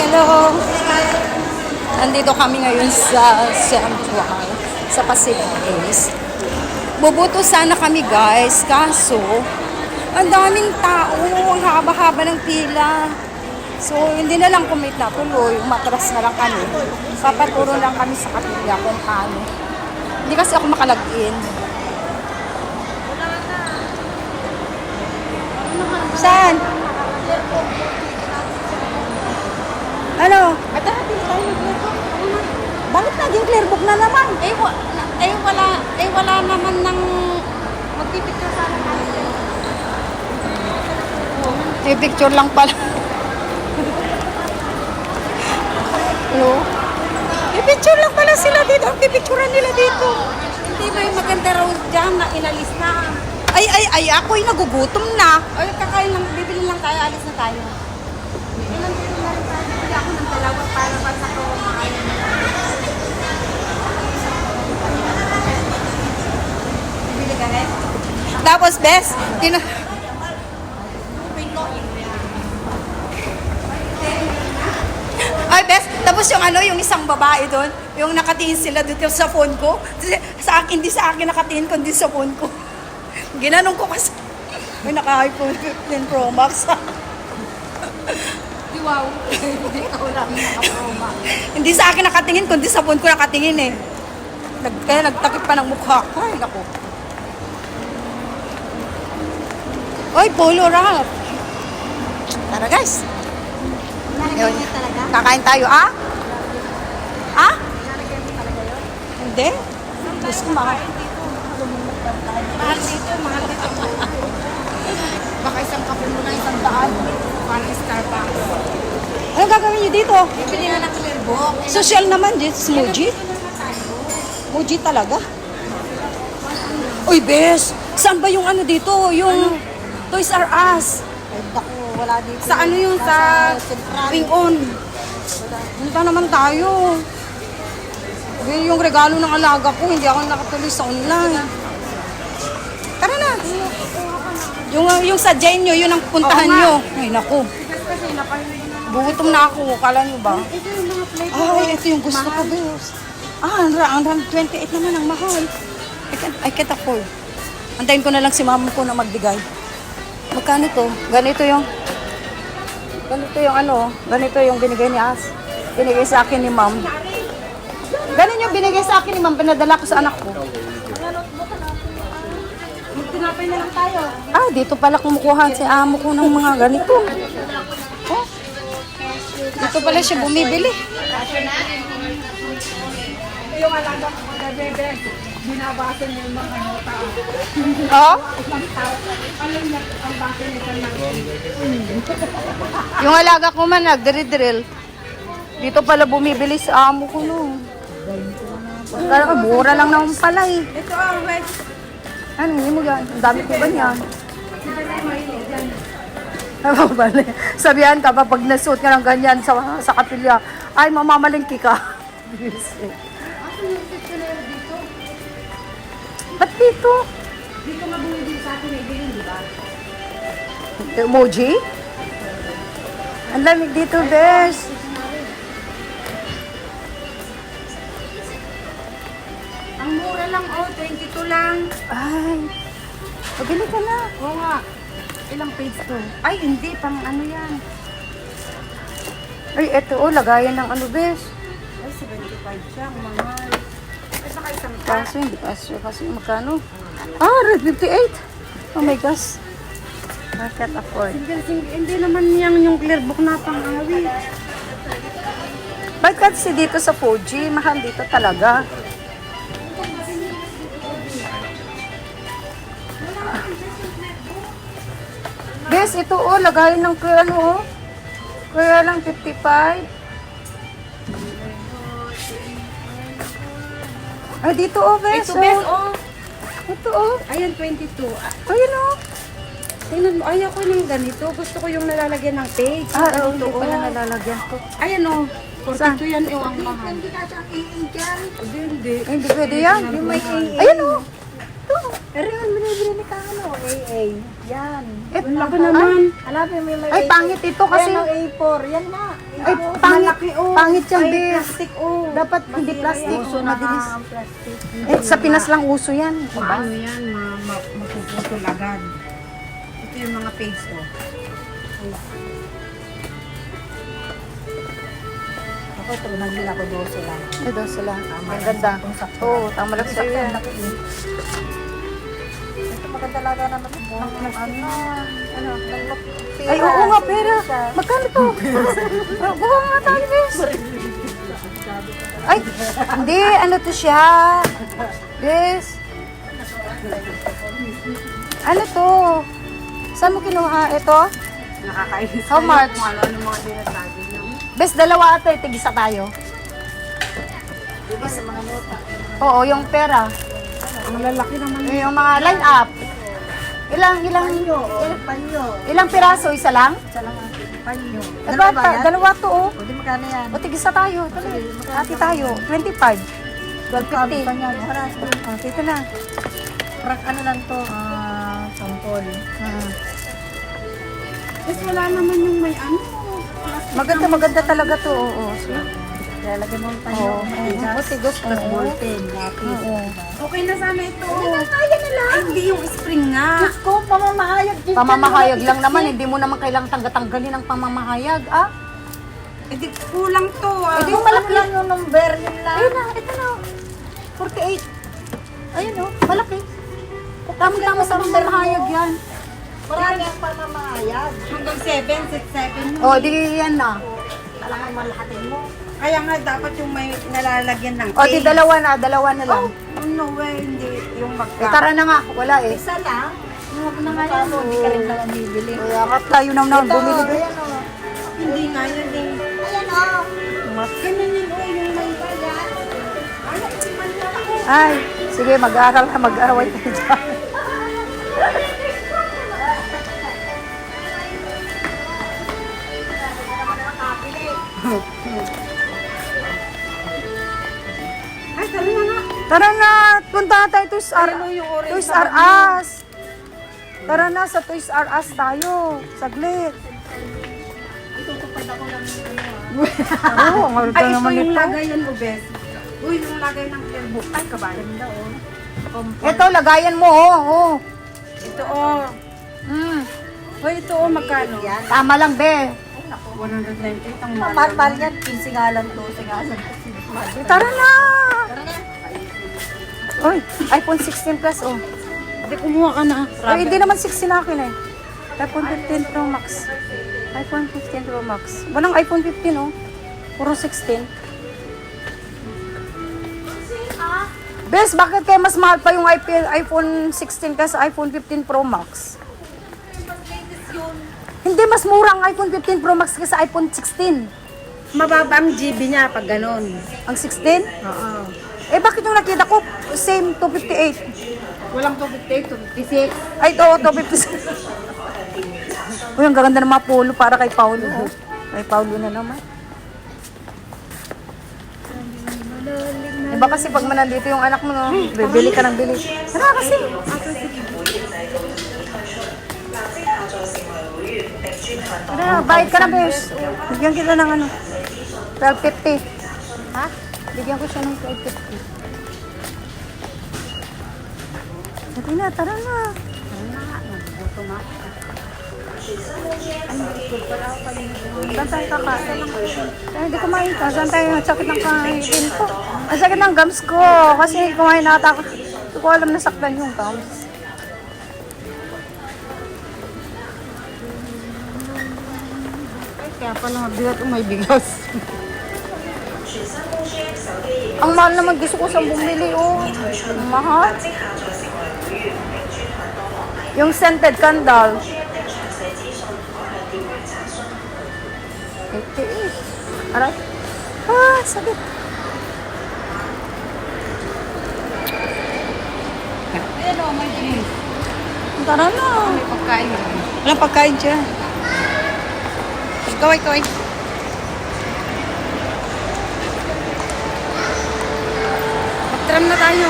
Hello! Nandito kami ngayon sa Central, sa Pacific Place. Bubuto sana kami guys, kaso ang daming tao, ang haba-haba ng pila. So, hindi na lang kami natuloy, umatras na lang kami. Papaturo lang kami sa kapilya kung paano. Hindi kasi ako makalagin. Saan? Ano? Bakit naging clear book na naman? Wala naman ng magpipicture sana tayo. May picture lang pala. Hello? May picture lang pala sila dito. Ang pipicturean nila dito. Hindi ba yung maganda raw dyan na inalis na? Ay, ako'y nagugutom na. Ay, kakain lang, bibili lang tayo, alis na tayo. Ilan dito na rin tayo. Bibili ako ng dalawa para sa ko makain. Bibili ka rin? Tapos, Bes, Ay, Bes, tapos yung ano, yung isang babae doon, yung nakatingin sila dito sa phone ko. Sa akin, hindi sa akin nakatingin, kundi sa phone ko. Ginanong ko kasi, may naka-iPhone 15 Pro Max. Wow. Ikaw lang nakaproma. Hindi sa akin nakatingin, kundi sa phone ko nakatingin eh. Kaya nagtakip pa ng mukha. Ay, naku. Oy, Polo Ralph. Tara guys. Nalagyan niya talaga? Kakain tayo, ah? Ah? Nalagyan niya talaga yun? Hindi. Diyos ko, mahal. Mahal dito, mahal dito. Baka isang kape mo na 100. Parang Starbucks. Anong gagawin niyo dito? Bibili na ng clear book. Social naman, this Muji. Muji talaga. Uy, Bes, saan ba yung ano dito? Yung Toys R Us. Ay, naku, wala dito. Sa ano yun? Sa Wing On. Punta naman tayo. Yun yung regalo ng alaga ko. Hindi ako nakatuloy sa online. Tara na. Yung sa Jane nyo, yun ang puntahan nyo. Ay, naku. Kasi napahilig na. Gugutom na ako. Kala nyo ba? Ito yung mga flavor. Ay, ito yung gusto ko, Bes. Ang 28 naman ang mahal. I can't afford. Antayin ko na lang si mama ko na magbigay. Magkano to? Ganito yung ano, ganito yung binigay ni As. Binigay sa akin ni ma'am. Ganun yung binigay sa akin ni ma'am, pinadala ko sa anak ko. Magtinapay na lang tayo. Ah, dito pala kumukuha si amo ko ng mga ganito. Oh. Dito pala siya bumibili. Yung alaga ko na bebe, binabasa niya yung mga tao. Oh? Alam niya, ang basa niya sa Yung alaga ko man nagdirill. Dito pala bumibili sa amo ko no. Kaya mura lang naman pala eh. Ito ang wet. Ano, hindi mo yan. Ang dami ko ba niyan? Ano ba? Sabihan ka pa pag nasuot ka ng ganyan sa kapilya, ay mamamalingki ka. Ba't dito? Dito mabumili sa akin, ibigin, di ba? Emoji? Ang lamig dito, Bes. Ang mura lang, 22 lang. Ay, pabili ka na. Oo nga. Ilang page to? Ay, hindi. Pang ano yan? Ay, eto lagayan ng ano, Bes. Ay, 75 siya. Ang mahal. Ay, saka isang Kaso, hindi kasi magkano? Ah, 158. Oh my gosh. I can't afford. Hindi naman yung clear book na pang-awi. Bakit kasi dito sa Fuji, mahal dito talaga. Bes, ito lagayan ng ano kaya lang 55. Ay, dito Bes. Ito, best, oh. Ito Ayan, 22. Ayun Tingnan mo, ayaw ko ng ganito. Gusto ko yung nalalagyan ng page. Oo, Ganito, hindi pala nalalagyan ko. Ayan, oh. Saan? 42 yan, ang mahal. Hindi ka siyang iigan. Hindi. Hindi pwede yan. Yung may Ayun Ito. Pero yung binibili ni Kano, AA. Yan. Ang laki naman. Hanapin mo yung may Ay, pangit ito kasi. Ayan ang A4. Yan na. Ay, pangit. Pangit yung Ay, bes. plastic, Dapat hindi plastic. Uso na Mabilis. ang plastic. Eh, sa Pinas lang uso yan. Ano yan, mapuputol agad. Ito yung mga page ko. Ako, ito, nagbili ako 12 lang. Ay, daw sila. Tama Ang lang. ganda. Saktong-sakto. Oo, tama lang sa'yo yan. Ito maganda talaga naman. Ano, Ay, oo nga, pera. Magkano to? Buka nga tayo, bes. Ay, hindi. Ano to siya? Bes. Ano to? Saan mo kinuha? Ito? Nakakainis. How much? Kung ano mga sinasabi niyo. Bes, dalawa ate. Tigisa tayo. Diba sa mga nota? Oo, yung pera. Ang lalaki naman. Yung mga line up. Ilang Panyo. ilang piraso? Isa lang? Isa lang ang panyo. Dalawa to, oh. O di magkano yan? O, tigisa tayo. Dali. Ate tayo. 25. 12.50. Panyo. Para Oh, dito na. ano lang to? Sampol. Tapos wala naman yung may ano. Maganda talaga to. Oo. Lalagyan mo ang panyo. Oo. Buti gusto. Tapos ballpen. Lapis. Oo. Okay na sana ito. Kaya na lang. Ay, hindi yung spring nga. Diyos ko, pamamahayag. Pamamahayag lang naman. Hindi mo naman kailangang tanggalin ang pamamahayag. Ah? Eh, di kulang to. Ah. Eh, di yung malaki. lang yung number nila. Ayun na. Ito na. 48. Ayun o. Malaki. Tama-tama sa pamamahayag yan. Marami ang pamamahayag. Hanggang 7, 6, 7. O, di yan na. Talagang malahatin mo. Kaya nga dapat yung may nalalagyan ng O, di dalawa na lang. Oh, no way, hindi yung Eh, magka. tara na nga. Wala eh. Isa lang. Huwag na nga Kaya mo, hindi ka rin naman bibili. Kaya ka tayo naman bumili. Ayan o. Hindi nga yun din. Ayan o. Ganyan yun, oh, yung may bayan. Ano, man lang ako. Ay, sige, mag-aaral ka, mag-aaway tayo dyan. Ay, tara na nga. Tara na, punta tayo Toys R yung orange Toys na R Us. Tara na, sa Toys R Us tayo. Saglit. Oo, ang Ay, alta ito naman yung ito. lagayan mo, Bes. Uy, yung lagay ng clear book. Ay, kabayan daw, oh. Ito, lagayan mo, oh. Ito, oh. Uy, ito, oh, magkano? Tama lang, be. 198 ang Mahal yan. 15 nga lang to. 12 nga lang. Tara na. Tara na. Uy, iPhone 16 Plus, oh. Hindi, kumuha ka na. Ay, hindi naman 16 na akin eh. iPhone 15 Pro Max. iPhone 15 Pro Max. Walang iPhone 15, oh. Puro 16. Bes, bakit kaya mas mahal pa yung iPhone 16 kaysa iPhone 15 Pro Max? Hindi, mas mura ang iPhone 15 Pro Max kaysa iPhone 16. Mababa ang GB niya pag ganun. Ang 16? Oo. Eh, bakit yung nakita ko, same 258? Walang 258, 256. Ay, ito, 256. Uy, ang gaganda ng mga polo para kay Paulo. Oh. Kay Paulo na naman. Iba kasi pag manandito yung anak mo, no? Bibili ka ng bili. Tara kasi. Tara, bayad ka na, Bes. Bigyan kita ng ano, 12.50. Ha? Bigyan ko siya ng 12.50. Tara na, tara na. Saan tayo kakain? Ay, hindi kumain ka. Saan tayo? Ang sakit ng kain ko. Ang sakit ng gums ko. Kasi kumain na ata ako. Hindi ko alam na saktan yung gums. Ay, kaya pala mabigat may bigas. Ang mahal naman. Gusto ko sa bumili. Oh. Ang mahal. Yung scented candle. 88. Aray. Ah, sakit. Ayan o, may drink. Tara na. May pagkain. Walang pagkain dyan. Kaway, kaway. Mag-tram na tayo.